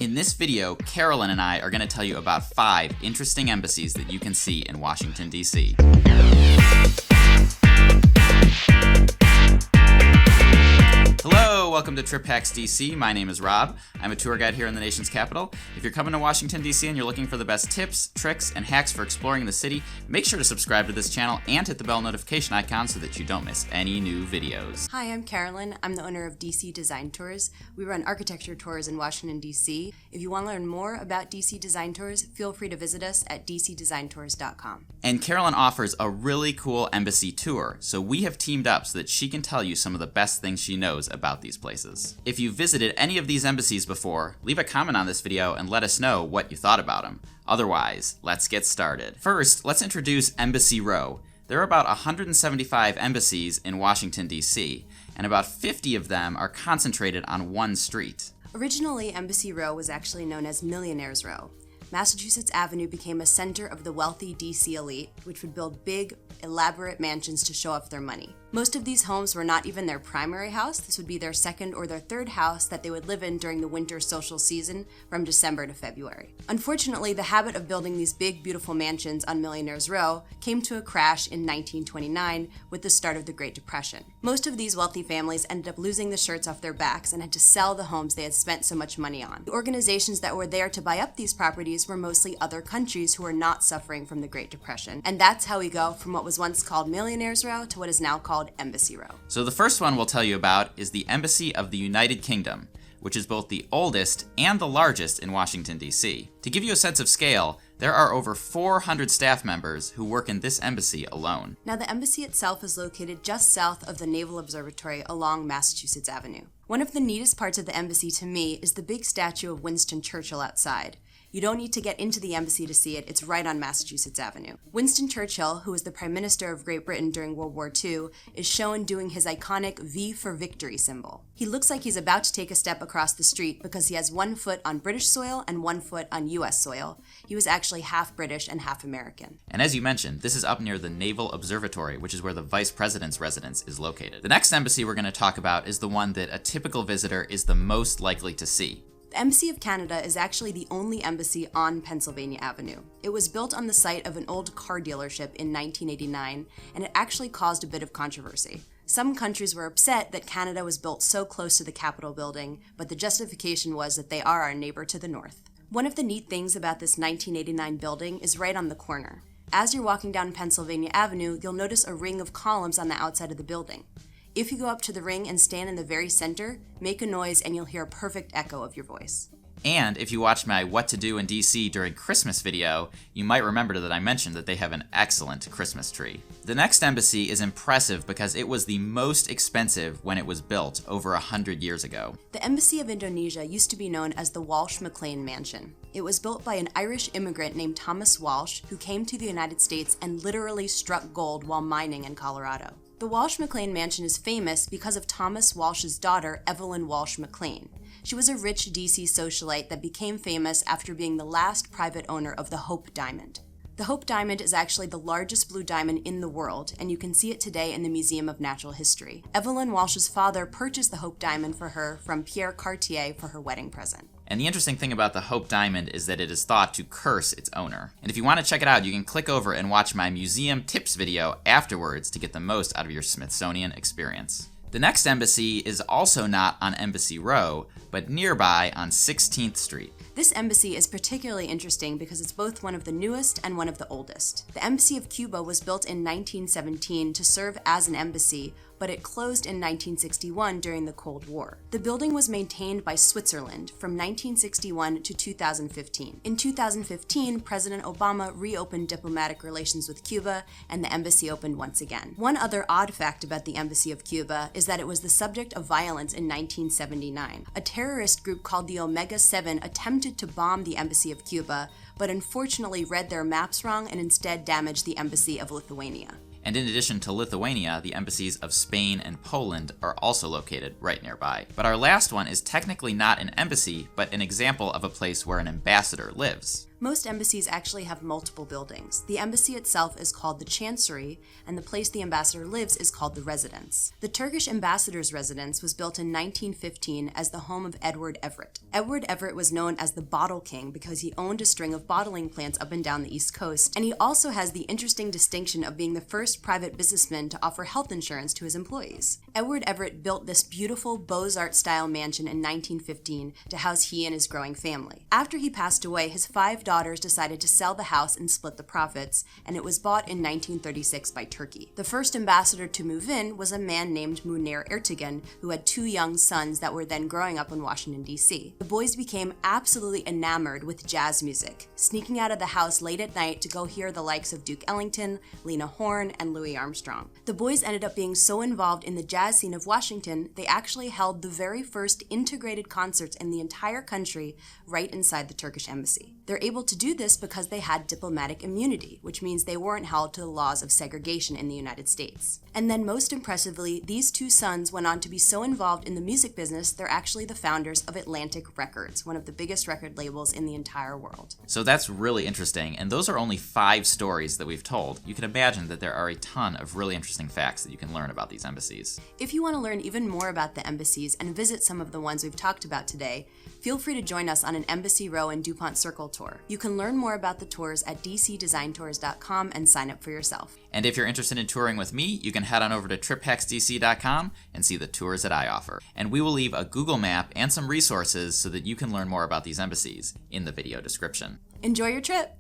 In this video, Carolyn and I are going to tell you about 5 interesting embassies that you can see in Washington, D.C. Hello, welcome to Trip Hacks DC. My name is Rob. I'm a tour guide here in the nation's capital. If you're coming to Washington, D.C. and you're looking for the best tips, tricks, and hacks for exploring the city, make sure to subscribe to this channel and hit the bell notification icon so that you don't miss any new videos. Hi, I'm Carolyn. I'm the owner of DC Design Tours. We run architecture tours in Washington, D.C. If you want to learn more about DC Design Tours, feel free to visit us at dcdesigntours.com. And Carolyn offers a really cool embassy tour, so we have teamed up so that she can tell you some of the best things she knows about these places. If you've visited any of these embassies before, leave a comment on this video and let us know what you thought about them. Otherwise, let's get started. First, let's introduce Embassy Row. There are about 175 embassies in Washington, D.C., and about 50 of them are concentrated on one street. Originally, Embassy Row was actually known as Millionaires Row. Massachusetts Avenue became a center of the wealthy DC elite, which would build big, elaborate mansions to show off their money. Most of these homes were not even their primary house. This would be their second or their third house that they would live in during the winter social season from December to February. Unfortunately, the habit of building these big, beautiful mansions on Millionaires Row came to a crash in 1929 with the start of the Great Depression. Most of these wealthy families ended up losing the shirts off their backs and had to sell the homes they had spent so much money on. The organizations that were there to buy up these properties were mostly other countries who were not suffering from the Great Depression. And that's how we go from what was once called Millionaires Row to what is now called Embassy Row. So the first one we'll tell you about is the Embassy of the United Kingdom, which is both the oldest and the largest in Washington, D.C. To give you a sense of scale, there are over 400 staff members who work in this embassy alone. Now, the embassy itself is located just south of the Naval Observatory along Massachusetts Avenue. One of the neatest parts of the embassy to me is the big statue of Winston Churchill outside. You don't need to get into the embassy to see it, it's right on Massachusetts Avenue. Winston Churchill, who was the Prime Minister of Great Britain during World War II, is shown doing his iconic V for Victory symbol. He looks like he's about to take a step across the street because he has one foot on British soil and one foot on US soil. He was actually half British and half American. And as you mentioned, this is up near the Naval Observatory, which is where the Vice President's residence is located. The next embassy we're going to talk about is the one that a typical visitor is the most likely to see. The Embassy of Canada is actually the only embassy on Pennsylvania Avenue. It was built on the site of an old car dealership in 1989, and it actually caused a bit of controversy. Some countries were upset that Canada was built so close to the Capitol building, but the justification was that they are our neighbor to the north. One of the neat things about this 1989 building is right on the corner. As you're walking down Pennsylvania Avenue, you'll notice a ring of columns on the outside of the building. If you go up to the ring and stand in the very center, make a noise and you'll hear a perfect echo of your voice. And if you watched my What to Do in DC during Christmas video, you might remember that I mentioned that they have an excellent Christmas tree. The next embassy is impressive because it was the most expensive when it was built over 100 years ago. The Embassy of Indonesia used to be known as the Walsh-McLean Mansion. It was built by an Irish immigrant named Thomas Walsh, who came to the United States and literally struck gold while mining in Colorado. The Walsh-McLean Mansion is famous because of Thomas Walsh's daughter, Evelyn Walsh-McLean. She was a rich DC socialite that became famous after being the last private owner of the Hope Diamond. The Hope Diamond is actually the largest blue diamond in the world, and you can see it today in the Museum of Natural History. Evelyn Walsh's father purchased the Hope Diamond for her from Pierre Cartier for her wedding present. And the interesting thing about the Hope Diamond is that it is thought to curse its owner. And if you want to check it out, you can click over and watch my museum tips video afterwards to get the most out of your Smithsonian experience. The next embassy is also not on Embassy Row, but nearby on 16th Street. This embassy is particularly interesting because it's both one of the newest and one of the oldest. The Embassy of Cuba was built in 1917 to serve as an embassy, but it closed in 1961 during the Cold War. The building was maintained by Switzerland from 1961 to 2015. In 2015, President Obama reopened diplomatic relations with Cuba, and the embassy opened once again. One other odd fact about the Embassy of Cuba is that it was the subject of violence in 1979. A terrorist group called the Omega 7 attempted to bomb the Embassy of Cuba, but unfortunately read their maps wrong and instead damaged the Embassy of Lithuania. And in addition to Lithuania, the embassies of Spain and Poland are also located right nearby. But our last one is technically not an embassy, but an example of a place where an ambassador lives. Most embassies actually have multiple buildings. The embassy itself is called the Chancery, and the place the ambassador lives is called the Residence. The Turkish ambassador's residence was built in 1915 as the home of Edward Everett. Edward Everett was known as the Bottle King because he owned a string of bottling plants up and down the East Coast, and he also has the interesting distinction of being the first private businessman to offer health insurance to his employees. Edward Everett built this beautiful Beaux-Arts style mansion in 1915 to house he and his growing family. After he passed away, his 5 daughters decided to sell the house and split the profits, and it was bought in 1936 by Turkey. The first ambassador to move in was a man named Munir Ertegun, who had 2 young sons that were then growing up in Washington, D.C. The boys became absolutely enamored with jazz music, sneaking out of the house late at night to go hear the likes of Duke Ellington, Lena Horne, and Louis Armstrong. The boys ended up being so involved in the jazz scene of Washington, they actually held the very first integrated concerts in the entire country right inside the Turkish embassy. They're able to do this because they had diplomatic immunity, which means they weren't held to the laws of segregation in the United States. And then most impressively, these 2 sons went on to be so involved in the music business, they're actually the founders of Atlantic Records, one of the biggest record labels in the entire world. So that's really interesting, and those are only 5 stories that we've told. You can imagine that there are a ton of really interesting facts that you can learn about these embassies. If you want to learn even more about the embassies and visit some of the ones we've talked about today, feel free to join us on an Embassy Row and DuPont Circle tour. You can learn more about the tours at dcdesigntours.com and sign up for yourself. And if you're interested in touring with me, you can head on over to triphacksdc.com and see the tours that I offer. And we will leave a Google map and some resources so that you can learn more about these embassies in the video description. Enjoy your trip!